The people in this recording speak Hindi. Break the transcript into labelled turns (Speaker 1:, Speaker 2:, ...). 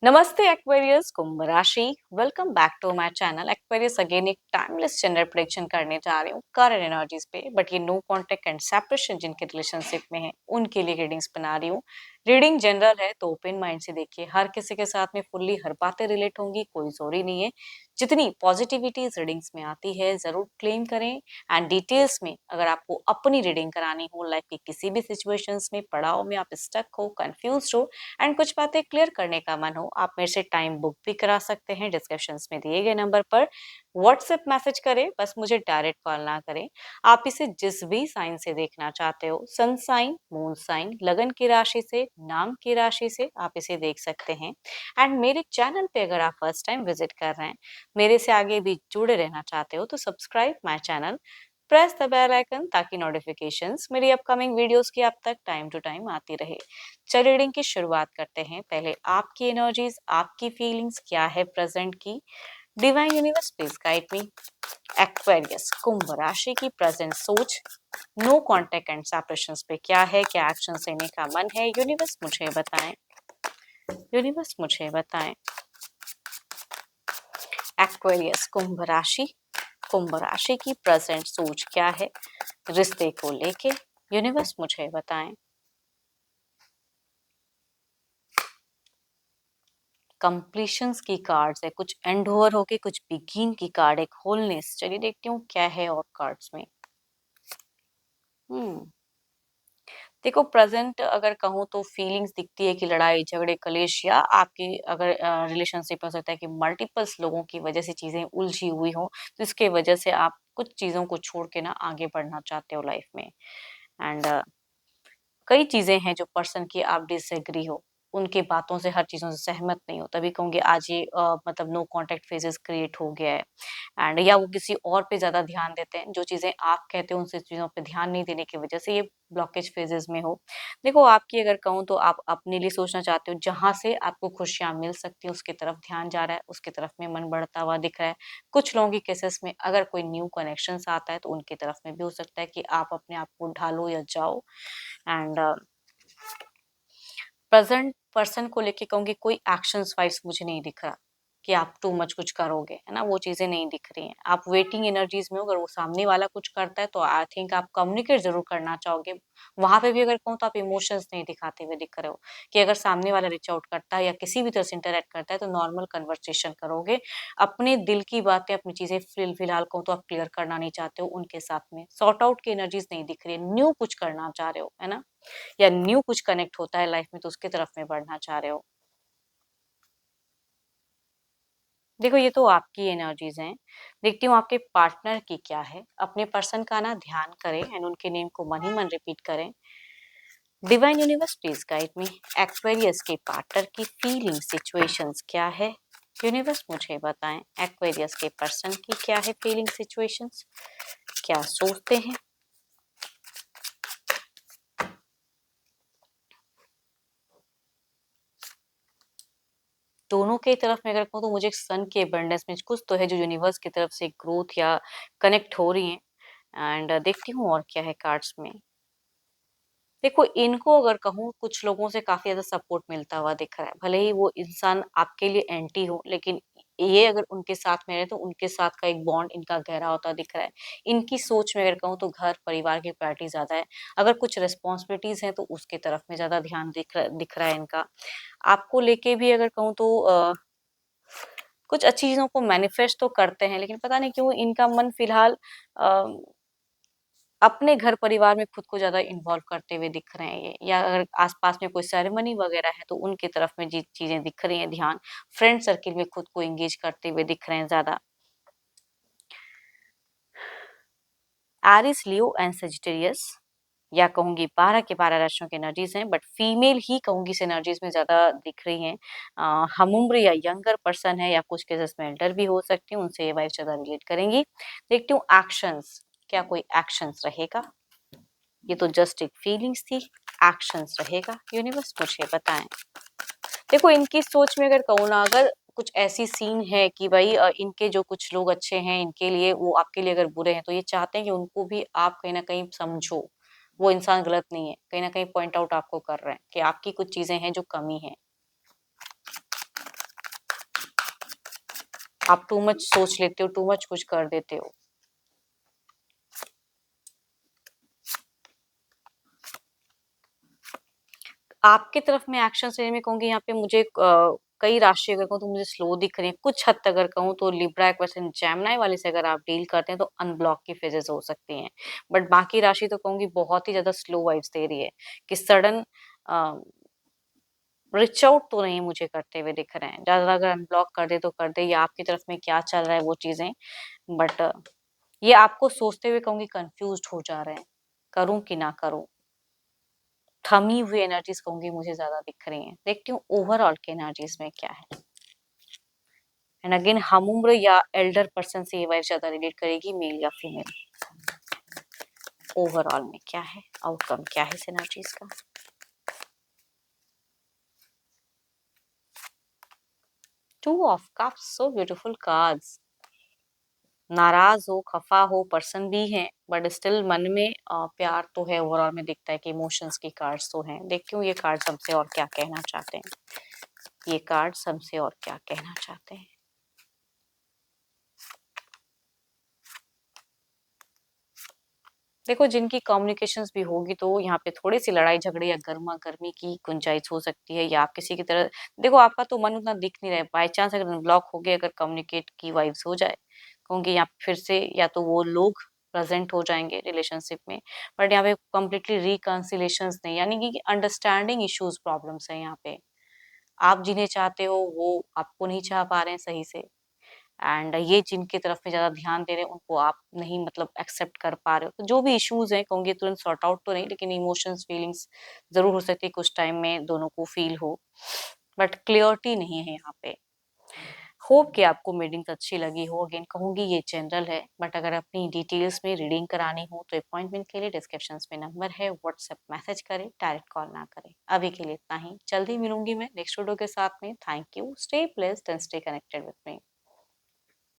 Speaker 1: नमस्ते एक्वेरियस कुंभ राशि। Welcome back to my channel Aquarius. Again एक टाइमलेस जेंडर प्रेडिक्शन करने जा रही हूँ करंट एनर्जीज पे, बट ये नो कॉन्टेक्ट एंड सेपरेशन जिनके रिलेशनशिप में है उनके लिए रीडिंग्स बना रही हूँ। रीडिंग जनरल है तो ओपन माइंड से देखिए, हर किसी के साथ में फुल्ली हर बातें रिलेट होंगी, कोई जरूरी नहीं है। जितनी पॉजिटिविटी इस रीडिंग्स में आती है जरूर क्लेम करें। एंड डिटेल्स में अगर आपको अपनी रीडिंग करानी हो, लाइफ की किसी भी सिचुएशंस में, पड़ाव में आप स्टक हो, कंफ्यूज हो एंड कुछ बातें क्लियर करने का मन हो, आप मेरे से टाइम बुक भी करा सकते हैं। डिस्क्रिप्शंस में दिए गए नंबर पर व्हाट्सएप मैसेज करें, बस मुझे डायरेक्ट कॉल ना करें। आप इसे जिस भी साइन से देखना चाहते हो, सन साइन, मून साइन, लगन की राशि से, नाम की राशि से आप इसे देख सकते हैं। एंड मेरे चैनल पे अगर आप फर्स्ट टाइम विजिट कर रहे हैं, मेरे से आगे भी जुड़े रहना चाहते हो, तो subscribe my channel, press the bell icon ताकि नोटिफिकेशंस मेरी अपकमिंग वीडियोस की आप तक टाइम टू टाइम आती रहे। चलिए रीडिंग की शुरुआत करते हैं। पहले आपकी एनर्जीज, आपकी फीलिंग्स क्या है प्रेजेंट की। Divine universe please guide me. Aquarius कुंभ राशि की प्रेजेंट सोच, नो कॉन्टेक्ट एंड सेपरेशंस पे क्या है, क्या एक्शन लेने का मन है, यूनिवर्स मुझे बताएं। यूनिवर्स मुझे बताएं। एक्वेरियस कुंभ राशि की प्रेजेंट सोच क्या है रिश्ते को लेके, यूनिवर्स मुझे बताएं। कंप्लीशंस की कार्ड्स है, कुछ एंड ओवर होके कुछ बिगिन की कार्ड, एक होलनेस। चलिए देखती हूँ क्या है और कार्ड्स में। हम्म देखो, प्रेजेंट अगर कहूँ तो फीलिंग्स दिखती है कि लड़ाई झगड़े कलेश, या आपकी अगर रिलेशनशिप हो सकता है कि मल्टीपल्स लोगों की वजह से चीजें उलझी हुई हो, तो इसके वजह से आप कुछ चीजों को छोड़ के ना आगे बढ़ना चाहते हो लाइफ में। एंड कई चीजें हैं जो पर्सन की आप डिसएग्री हो, उनके बातों से, हर चीजों से सहमत नहीं हो, तभी कहूंगी आज ये मतलब नो कांटेक्ट फेजेस क्रिएट हो गया है। एंड या वो किसी और पे ज्यादा ध्यान देते हैं, जो चीजें आप कहते हो उन चीजों पे ध्यान नहीं देने की वजह से ये ब्लॉकेज फेजेस में हो। देखो, आपकी अगर कहूँ तो आप अपने लिए सोचना चाहते हो, जहां से आपको खुशियां मिल सकती है उसकी तरफ ध्यान जा रहा है, उसकी तरफ में मन बढ़ता हुआ दिख रहा है। कुछ लोगों की केसेस में अगर कोई न्यू कनेक्शन आता है तो उनकी तरफ में भी हो सकता है कि आप अपने आप को ढालो या जाओ। एंड प्रेजेंट पर्सन को लेके कहूंगी कोई एक्शंस वाइज मुझे नहीं दिख रहा कि आप टू मच कुछ करोगे, है ना, वो चीजें नहीं दिख रही हैं। आप वेटिंग एनर्जीज में हो, अगर वो सामने वाला कुछ करता है तो आई थिंक आप कम्युनिकेट जरूर करना चाहोगे। वहां पे भी अगर कहूँ तो आप इमोशंस नहीं दिखाते हुए दिख रहे हो, कि अगर सामने वाला रीच आउट करता है या किसी भी तरह से इंटरेक्ट करता है तो नॉर्मल कन्वर्सेशन करोगे। अपने दिल की बातें, अपनी चीजें फिलहाल कहूँ तो आप क्लियर करना नहीं चाहते हो, उनके साथ में सॉर्ट आउट की एनर्जीज नहीं दिख रही है। न्यू कुछ करना चाह रहे हो, है ना, या न्यू कुछ कनेक्ट होता है लाइफ में तो उसकी तरफ में बढ़ना चाह रहे हो। देखो, ये तो आपकी एनर्जीज हैं। देखती हूँ आपके पार्टनर की क्या है। अपने पर्सन का ना ध्यान करें एंड उनके नेम को मन ही मन रिपीट करें। Divine universe please guide me. Aquarius के पार्टनर की फीलिंग सिचुएशंस क्या है, यूनिवर्स मुझे बताएं। एक्वेरियस के पर्सन की क्या है फीलिंग सिचुएशंस, क्या सोचते हैं। दोनों की तरफ में अगर कहूँ तो मुझे एक सन के अबंडेंस में कुछ तो है जो यूनिवर्स की तरफ से ग्रोथ या कनेक्ट हो रही है। एंड देखती हूँ और क्या है कार्ड्स में। देखो, इनको अगर कहूँ कुछ लोगों से काफी ज्यादा सपोर्ट मिलता हुआ दिख रहा है, भले ही वो इंसान आपके लिए एंटी हो, लेकिन ये अगर उनके साथ में रहे तो उनके साथ का एक बॉन्ड इनका गहरा होता दिख रहा है। इनकी सोच में अगर कहूँ तो घर परिवार की प्रायोरिटी ज्यादा है। अगर कुछ रिस्पॉन्सिबिलिटीज हैं तो उसकी तरफ में ज्यादा ध्यान दिख रहा है इनका। आपको लेके भी अगर कहूँ तो कुछ अच्छी चीजों को मैनिफेस्ट तो करते हैं, लेकिन पता नहीं क्यों इनका मन फिलहाल अ, अपने घर परिवार में खुद को ज्यादा इन्वॉल्व करते हुए दिख रहे हैं ये, या अगर आसपास में कोई सेरेमनी वगैरह है तो उनकी तरफ में जी चीजें दिख रही हैं, ध्यान। फ्रेंड सर्किल में खुद को एंगेज करते हुए दिख रहे हैं ज्यादा। एरिस, लियो एंड सजिटेरियस, या कहूंगी 12 के 12 राशियों की एनर्जीज हैं, बट फीमेल ही कहूंगी इस एनर्जीज में ज्यादा दिख रही हैं। हम उम्र या यंगर पर्सन है, या कुछ केसेस में एल्डर भी हो सकती है, उनसे ये वाइफ ज्यादा रिलेट करेंगी। देखती हूँ एक्शंस, क्या कोई एक्शंस रहेगा। ये तो जस्ट एक फीलिंग्स थी, एक्शंस रहेगा, यूनिवर्स मुझे बताएं। देखो, इनकी सोच में अगर कहूँ ना, अगर कुछ ऐसी सीन है कि भाई इनके जो कुछ लोग अच्छे हैं इनके लिए, वो आपके लिए अगर बुरे हैं, तो ये चाहते हैं कि उनको भी आप कहीं ना कहीं समझो। वो इंसान गलत नहीं है, कहीं ना कहीं पॉइंट आउट आपको कर रहे हैं कि आपकी कुछ चीजें हैं जो कमी है। आप टू मच सोच लेते हो, टू मच कुछ कर देते हो। आपकी तरफ मैं एक्शन लेने में कहूँगी यहाँ पे मुझे कई राशि अगर कहूँ तो मुझे स्लो दिख रही है। कुछ हद तक अगर कहूँ तो लिब्रा, एक्वेरियस, जेमिनी वाले से अगर आप डील करते हैं तो अनब्लॉक की फेजेस हो सकती हैं। बट बाकी राशि तो कहूँगी बहुत ही ज़्यादा स्लो वाइब्स दे रही है कि सडन रीच आउट तो नहीं मुझे करते हुए दिख रहे हैं। ज़्यादा अगर अनब्लॉक कर दे तो कर दे, या आपकी तरफ में क्या चल रहा है वो चीज़ें। बट ये आपको सोचते हुए कहूँगी कन्फ्यूज़्ड हो जा रहे हैं, करूँ कि ना करूँ? थमी हुई एनर्जीज़ कहूँगी मुझे ज़्यादा दिख रही हैं। देखती हूँ ओवरऑल की एनर्जीज़ में क्या है। एंड अगेन हम उम्र या एल्डर पर्सन से ये वाइब ज़्यादा रिलेट करेगी, मेल या फीमेल। ओवरऑल में क्या है, आउटकम क्या है इस एनर्जीज़ का? Two of cups, so beautiful cards. नाराज हो, खफा हो पर्सन भी है, बट स्टिल मन में प्यार तो है। ओवरऑल में दिखता है कि इमोशंस की कार्ड्स तो हैं। देखती हूँ ये कार्ड्स हमसे और क्या कहना चाहते हैं। ये कार्ड्स हमसे और क्या कहना चाहते हैं। देखो जिनकी कम्युनिकेशंस भी होगी तो यहाँ पे थोड़ी-सी लड़ाई झगड़े या गरमा-गर्मी की गुंजाइश हो सकती है, या आप किसी की तरह देखो आपका तो मन उतना दिख नहीं रहा है। बाय चांस अगर ब्लॉक हो गए, अगर कम्युनिकेट की वाइब्स हो जाए, कहूँगी यहाँ पे फिर से या तो वो लोग प्रेज़ेंट हो जाएँगे रिलेशनशिप में, बट यहाँ पे कंप्लीटली रिकन्सिलिएशंस नहीं, यानी कि अंडरस्टैंडिंग इश्यूज़ प्रॉब्लम्स हैं यहाँ पे। आप जिन्हें चाहते हो वो आपको नहीं चाह पा रहे हैं सही से। एंड ये जिनकी तरफ में ज़्यादा ध्यान दे रहे हैं उनको आप नहीं मतलब एक्सेप्ट कर पा रहे हो। तो जो भी इश्यूज़ हैं कहूँगी तुरंत सॉर्ट आउट तो नहीं, लेकिन इमोशंस, फीलिंग्स ज़रूर हो सकती है कुछ टाइम में दोनों को फ़ील हो। बट क्लैरिटी नहीं है यहाँ पे। होप कि आपको रीडिंग्स अच्छी लगी हो। अगेन कहूँगी ये जनरल है, बट अगर अपनी डिटेल्स में रीडिंग करानी हो तो अपॉइंटमेंट के लिए डिस्क्रिप्शंस में नंबर है, व्हाट्सएप मैसेज करें, डायरेक्ट कॉल ना करें। अभी के लिए इतना ही। जल्दी मिलूँगी मैं नेक्स्ट वीडियो के साथ में। Thank you. Stay blessed and stay connected with me.